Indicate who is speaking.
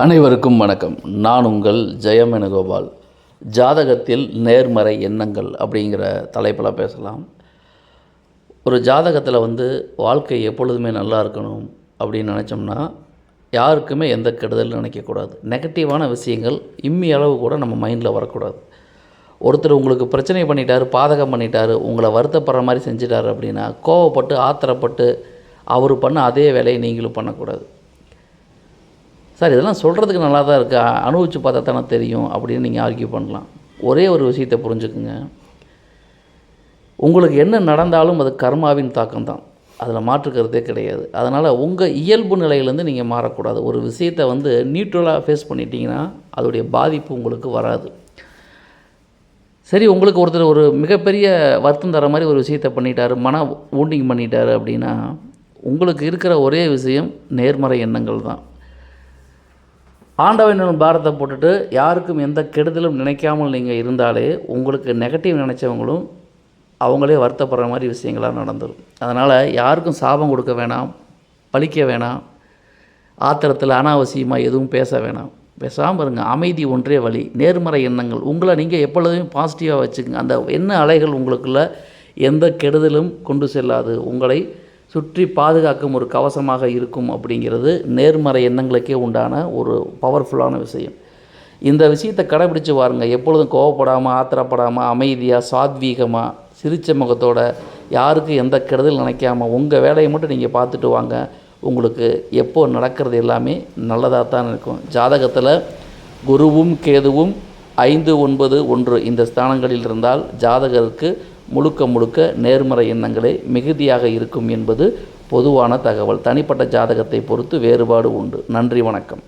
Speaker 1: அனைவருக்கும் வணக்கம். நான் உங்கள் ஜெயமேனுகோபால். ஜாதகத்தில் நேர்மறை எண்ணங்கள் அப்படிங்கிற தலைப்பில் பேசலாம். ஒரு ஜாதகத்தில் வாழ்க்கை எப்பொழுதுமே நல்லா இருக்கணும் அப்படின்னு நினச்சோம்னா யாருக்குமே எந்த கெடுதல் நினைக்கக்கூடாது. நெகட்டிவான விஷயங்கள் இம்மி அளவு கூட நம்ம மைண்டில் வரக்கூடாது. ஒருத்தர் உங்களுக்கு பிரச்சனை பண்ணிட்டார், பாதகம் பண்ணிட்டார், உங்களை வருத்தப்படுற மாதிரி செஞ்சிட்டார் அப்படின்னா கோவப்பட்டு ஆத்திரப்பட்டு அவர் பண்ண அதே வேலையை நீங்களும் பண்ணக்கூடாது. சார் இதெல்லாம் சொல்கிறதுக்கு நல்லா தான் இருக்குது, அனுபவித்து பார்த்தா தானே தெரியும் அப்படின்னு நீங்கள் ஆர்கியூ பண்ணலாம். ஒரே ஒரு விஷயத்தை புரிஞ்சுக்குங்க, உங்களுக்கு என்ன நடந்தாலும் அது கர்மாவின் தாக்கம் தான், அதில் மாற்றுக்கிறதே கிடையாது. அதனால் உங்கள் இயல்பு நிலையிலேருந்து நீங்கள் மாறக்கூடாது. ஒரு விஷயத்தை நியூட்ரலாக ஃபேஸ் பண்ணிட்டீங்கன்னா அதோடைய பாதிப்பு உங்களுக்கு வராது. சரி, உங்களுக்கு ஒருத்தர் ஒரு மிகப்பெரிய வருத்தம் தர மாதிரி ஒரு விஷயத்தை பண்ணிட்டார், மன ஊண்டிங் பண்ணிட்டார் அப்படின்னா உங்களுக்கு இருக்கிற ஒரே விஷயம் நேர்மறை எண்ணங்கள் தான். ஆண்டவன் பாரத்தை போட்டுட்டு யாருக்கும் எந்த கெடுதலும் நினைக்காமல் நீங்கள் இருந்தாலே உங்களுக்கு நெகட்டிவ் நினச்சவங்களும் அவங்களே வருத்தப்படுற மாதிரி விஷயங்களாக நடந்துடும். அதனால் யாருக்கும் சாபம் கொடுக்க வேணாம், பழிக்க வேணாம், ஆத்திரத்தில் அனாவசியமாக எதுவும் பேச வேணாம். பேசாமல் இருங்க. அமைதி ஒன்றே வழி. நேர்மறை எண்ணங்கள் உங்களை நீங்கள் எப்பொழுதுமே பாசிட்டிவாக வச்சுக்கோங்க. அந்த எண்ண அலைகள் உங்களுக்குள்ள எந்த கெடுதலும் கொண்டு செல்லாது, உங்களை சுற்றி பாதுகாக்கும் ஒரு கவசமாக இருக்கும். அப்படிங்கிறது நேர்மறை எண்ணங்களுக்கே உண்டான ஒரு பவர்ஃபுல்லான விஷயம். இந்த விஷயத்தை கடைபிடிச்சு பாருங்கள். எப்பொழுதும் கோவப்படாமல், ஆத்திரப்படாமல், அமைதியாக, சாத்வீகமாக, சிரித்த முகத்தோட, யாருக்கு எந்த கெடுதல் நினைக்காமல் உங்கள் வேலையை மட்டும் நீங்கள் பார்த்துட்டு வாங்க. உங்களுக்கு எப்போ நடக்கிறது எல்லாமே நல்லதாக தான் இருக்கும். ஜாதகத்தில் குருவும் கேதுவும் 5, 9, 1 இந்த ஸ்தானங்களில் இருந்தால் ஜாதகருக்கு முழுக்க நேர்மறை எண்ணங்களே மிகுதியாக இருக்கும் என்பது பொதுவான தகவல். தனிப்பட்ட ஜாதகத்தை பொறுத்து வேறுபாடு உண்டு. நன்றி, வணக்கம்.